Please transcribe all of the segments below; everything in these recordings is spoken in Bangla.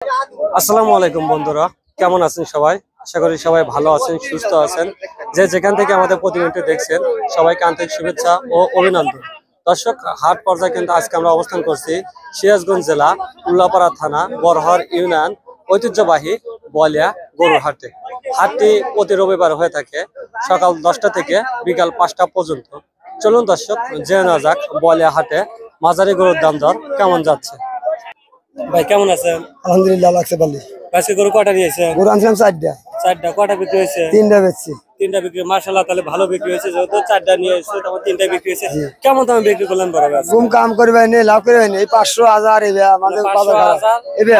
আসসালামু আলাইকুম বন্ধুরা, কেমন আছেন সবাই? আশা করি সবাই ভালো আছেন, সুস্থ আছেন। যে যেখান থেকে আমাদের প্রতিনিধিটি দেখছেন সবাইকে আন্তরিক শুভেচ্ছা ও অভিনন্দন। দর্শক, হাট পর্যায়ে কিন্তু আজকে আমরা অবস্থান করছি সিরাজগঞ্জ জেলা উল্লাপাড়া থানা বড়হার ইউনিয়ন ঐতিহ্যবাহী বলিয়া গরুর হাটে। হাটটি প্রতি রবিবার হয়ে থাকে সকাল 10টা থেকে বিকাল 5টা পর্যন্ত। চলুন দর্শক, জেনে নেওয়া যাক বলিয়া হাটে মাঝারি গরুর দাম দর কেমন যাচ্ছে। ভাই কেমন আছেন? আলহামদুলিল্লাহ, লাগছে ভালো। আজকে গরু কয়টা নিয়েছেন? গরু আনছিলাম চারটা, চারটা। কয়টা বিক্রি হয়েছে? তিনটা বেচছি। তিনটা বিক্রি, মাশাআল্লাহ, তাহলে ভালো বিক্রি হয়েছে। যেহেতু চারটা নিয়ে এসেছে, তখন তিনটা বিক্রি হয়েছে। কেমন দামে বিক্রি করলেন বড় ভাই? ঘুম কাম করবে না, লাভ করবে না। এই 500,000 আমাদের বাজার খারাপ।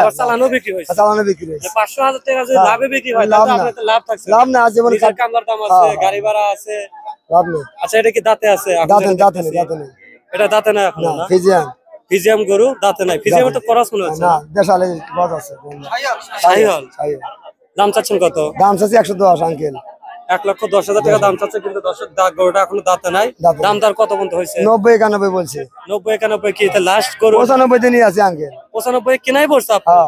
আবার চালানো বিক্রি হয়েছে। চালানো বিক্রি হয়েছে। 500,000 টাকা যদি লাভে বিক্রি হয় তাহলে আপনার তো লাভ থাকছে। লাভ না, জীবন নিজের কামলার দাম আছে, গাড়ি ভাড়া আছে, লাভ নেই। আচ্ছা, এটা কি দাঁতে আছে? দাঁতে নেই। এটা দাঁতে নাই এখনো না? ফিজিয়ান ফিজিয়াম গরু দাঁতে নাই। ফিজিয়াম তো ক্রস মনে হচ্ছে না, দেশালে বজ আছে। শাহিওয়াল। দাম চাচ্ছেন কত? দাম চাচ্ছি 110 আঙ্কেল। 1,10,000 টাকা দাম চাচ্ছে, কিন্তু দর্শক গরুটা এখনো দাঁতে নাই। দাম দর কত পর্যন্ত হয়েছে? 90-91 বলছে। 90-91 কি লাস্ট গরু? 95 তে নিয়ে আছে আঙ্কেল। 95 কেনাই পড়ছে আপনার?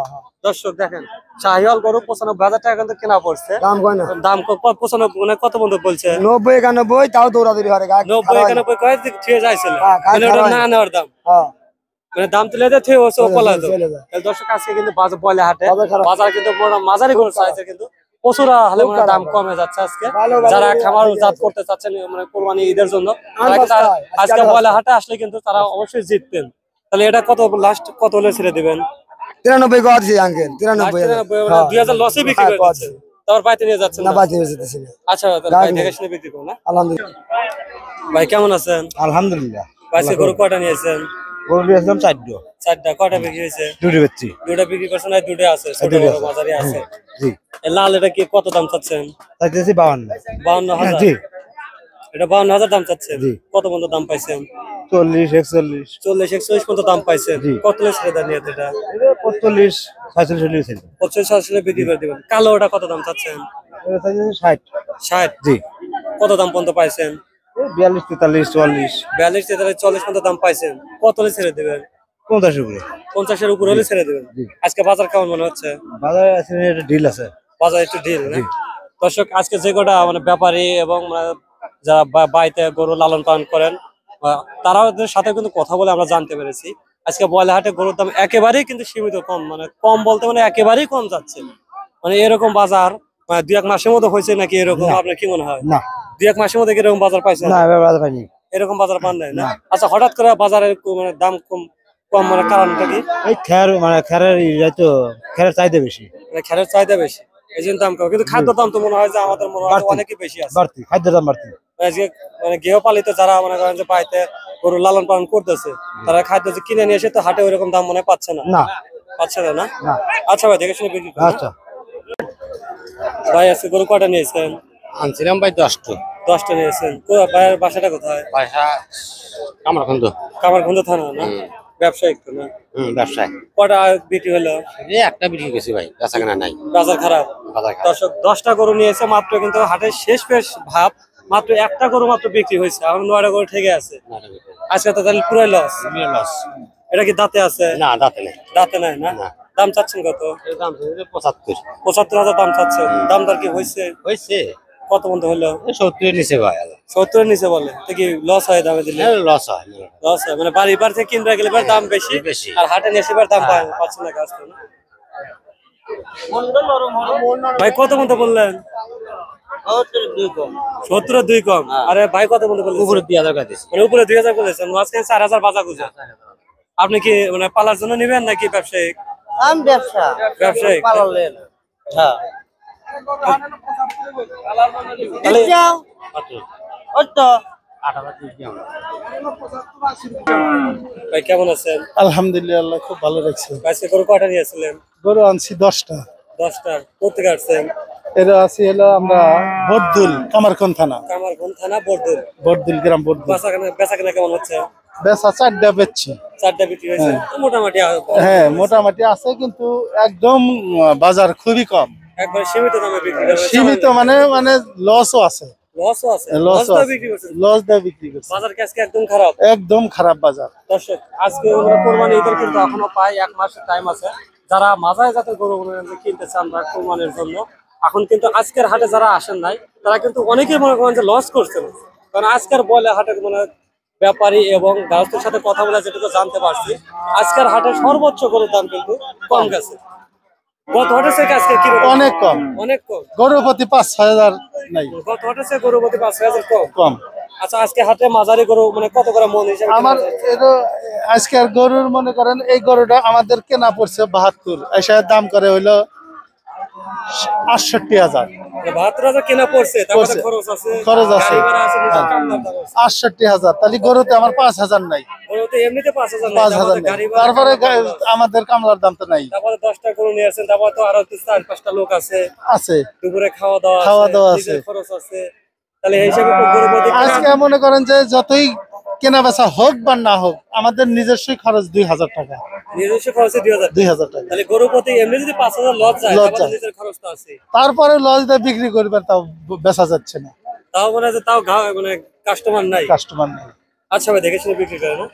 দর্শক দেখেন, শাহিওয়াল গরু 95,000 টাকা কিন্তু কেনা পড়ছে। দাম কয় না? দাম 95 মানে কত বন্ধু বলছে? 90-91, তাও দৌড়াদৌড়ি হয়। 90-91 কয় দিক থেকে যাইছিল, মানে ওটা না নেওয়ার দাম। মানে দাম তুলে দেয় থেকে ওসব পলা দাও। তাহলে দর্শক, আজকে কিন্তু বাজার বলে হাটে বাজার কিন্তু মাঝারি গরু চাইছে, কিন্তু প্রচুর হলে মানে দাম কমে যাচ্ছে আজকে। যারা খামার জাত করতে চাচ্ছেন মানে কোরবানি ঈদের জন্য, আজকে বলে হাটে আসলে কিন্তু তারা অবশ্যই জিততেন। তাহলে এটা কত লাস্ট কত হলে ছেড়ে দিবেন? 93 করছি আঙ্কেল। 93 2000 লসে বিক্রি করে দিচ্ছে। তারপর বাইতে নিয়ে যাচ্ছেন না? না? বাইতে নিয়ে যেতেছি না। আচ্ছা, তাহলে ভাই দেখে শুনে বিক্রি করুন না। আলহামদুলিল্লাহ। ভাই কেমন আছেন? আলহামদুলিল্লাহ। আজকে গরু কয়টা নিয়েছেন? গরু নিয়েছিলাম 4টা। 4টা। কয়টা বিক্রি হয়েছে? 2টা বেচছি। 2টা বিক্রি করছেন, আর 2টা আছে, ছোট বড় মাঝারি আছে। জি। লাল এটা কি কত দাম চাচ্ছেন? চাইতেছি 52। 52,000? জি। এটা 52,000 দাম চাচ্ছেন? জি। কত পর্যন্ত দাম পাইছেন? 40-41। 40-41 পর্যন্ত দাম পাইছেন। কত ছেড়ে দেন এটা? 45-46 45 বিক্রি করে দিবেন। কালো ওটা কত দাম চাচ্ছেন? 60। 60? জি। কত দাম পর্যন্ত পাইছেন? 42-43-44। 42-43-40 পর্যন্ত দাম পাইছেন। কত ছেড়ে দিবেন? 50 উপরে। 50-এর উপর হলে ছেড়ে দিবেন। আজকে বাজার কেমন মনে হচ্ছে? বাজারে আছে, একটা ঢিল আছে। বাজার একটু ঢিল না? দর্শক, আজকে যে কটা মানে ব্যাপারী এবং যারা বাড়িতে গরু লালন পালন করেন, তারাও সাথে কিন্তু কথা বলে আমরা জানতে পেরেছি আজকে বয়লা হাটে গরুর দাম একেবারেই কিন্তু সীমিত কম, মানে কম বলতে মানে একেবারেই কম যাচ্ছে। মানে এরকম বাজার মানে 2-1 মাসের মধ্যে হয়েছে নাকি এরকম? আপনার কি মনে হয়? না, 2-1 মাসের মধ্যে এরকম বাজার পাইছে না? বাজার পাইনি, এরকম বাজার পান নাই না? আচ্ছা, হঠাৎ করে বাজারের মানে দাম কম কম মানে কারণটা কি? এই খেরের তো খেরের চাহিদা বেশি, মানে খেরের চাহিদা বেশি, এই জন্য দাম কম। কিন্তু খাদ্য দাম তো মনে হয় যে আমাদের মনে হয় অনেকই বেশি আছে। বাড়তি খাদ্যের দাম বাড়তি। মানে গৃহপালিত যারা মনে করেন যে বাড়িতে গরু লালন পালন করতেছে, তারা খাদ্য যে কিনে নিয়ে এসে তো হাটে ওইরকম দাম মনে পাচ্ছে না। পাচ্ছে না? আচ্ছা ভাই, দেখে শুনে বিক্রি করুন। আচ্ছা ভাই, আজকে গরু কয়টা নিয়েছেন? আনছিলাম ভাই 10টা। 10টা নিয়েছেন। ভাইয়ের বাসাটা কোথায়? বাসা কামারখন্দ। কামারখন্দ থানা না? ব্যবসায়িক তো না? ব্যবসায়। কটা বিক্রি হলো? একটা বিক্রি গেছি ভাই, বেচা কেনা নাই, বাজার খারাপ। দর্শক, 10টা গরু নিয়েছে মাত্র, কিন্তু হাটের শেষ ভাব মাত্র একটা গরু মাত্র বিক্রি হয়েছে, এখন 9টা গরু ঠেকে আছে। আজকে তো তাহলে পুরো লস। এটা কি দাঁতে আছে? না, দাঁতে নেই। দাঁতে নাই না? দাম চাচ্ছেন কত? দাম 75। 75,000 দাম চাচ্ছেন। দাম দর কি হয়েছে? কত বন্ধু হলো? 70-এর নিচে ভাই। 70-এর নিচে বলে তো কি লস হয় দামে দিলে? লস হয়। লস হয় মানে বাড়ি থেকে কিনতে গেলে দাম বেশি, আর হাটে নিয়ে এসে দাম পাচ্ছে না কাজ তো না। ভাই কত মতো বললেন? 70-2 কম। আরে ভাই কত মতো বললেন? উপরে 2000 টাকা দিয়েছি। মানে উপরে 2000 বলেছেন, মাঝখানে 4000 বাজা গুজা। আপনি কি মানে পালার জন্য নেবেন নাকি ব্যবসায়িক? ব্যবসায়িক। হ্যাঁ। ভাই কেমন আছেন? আলহামদুলিল্লাহ, খুব ভালো লাগছে। আজকে গরু কয়টা নিয়েছিলেন? গরু আনছি 10টা। 10টা। কোথেকে আসছেন? এরা আছি আমরা বরদুল, কামারখন্দ থানা। কামারখন্দ থানা, বরদুল গ্রাম, বরদুল। বেচা কেনা কেমন হচ্ছে? বেচা 4টা বেচছি। 4টা বিক্রি হয়েছে মোটামুটি? হ্যাঁ, মোটামুটি আছে, কিন্তু একদম বাজার খুবই কম, একবার সীমিত দামে বিক্রি হয়েছে। সীমিত মানে লসও আছে। লসও আছে? লস দা বিক্রি করছে। বাজার আজকে একদম খারাপ। একদম খারাপ বাজার। দর্শক, আজকে আমরা কোরবানি ঈদের কিন্তু এখনো প্রায় 1 মাসের টাইম আছে। যারা মাঝারি জাতের গরু মনে করেন যে কিনতে চান বা কোরবানির জন্য, এখন কিন্তু আজকের হাটে যারা আসেন নাই তারা কিন্তু অনেকেই মনে করেন যে লস করছেন। কারণ আজকের বলে হাটে মানে ব্যাপারী এবং গ্রাহকদের সাথে কথা বলে যেটুকু জানতে পারছি, আজকের হাটে সর্বোচ্চ গরুর দাম কিন্তু কম গেছে। গত হাটের থেকে আজকে কি অনেক কম। অনেক কম। গরু প্রতি 5-6 হাজার নাই, গত হাটের থেকে গরু প্রতি 5,000 কম। কম। আচ্ছা, আজকে হাটে মাঝারি গরু মানে কত করে মন হিসাবে আমার এটা আজকের গরুর মনে করেন এই গরুটা আমাদের কেনা পড়ছে 72, এসে দাম করে হইলো 68,000। 72,000 কেনা পড়ছে, তারপরে পড়ছে। খরচ আছে, খরচ আছে। গাড়ি ভাড়া আছে, নিজের হ্যাঁ। কামলার দাম আছে। 68,000, তাহলে গরুতে আমার 5,000 নাই, গরুতে এমনিতে 5,000 নাই, 5,000 তারপরে নাই। গাড়ি ভাড়া, তারপরে কামলার দাম আছে। আমাদের কামলার দাম তো নাই, তারপরে 10টা গরু নিয়ে আসছেন, তারপরে তো আরো 4-5টা লোক আছে, আছে দুপুরে খাওয়া দাওয়া খাওয়া দাওয়া আছে। নিজের খরচ আছে। তাহলে এই হিসাবে গরু প্রতি আজকে মনে করেন যে যতই কেনা বেচা হোক বা না হোক, আমাদের নিজস্ব খরচ 2,000 টাকা, নিজস্ব খরচে 2,000। 2,000 টাকা। তাহলে গরু প্রতি এমনি যদি 5,000 লস যায়, লস তারপরে যায়। নিজের খরচ তো আছে। তারপরে লস দিয়ে বিক্রি করবেন, তাও বেচা যাচ্ছে না, তাও মনে হয় যে তাও মানে কাস্টমার নাই। কাস্টমার নেই। আচ্ছা ভাই, দেখে শুনে বিক্রি করে না।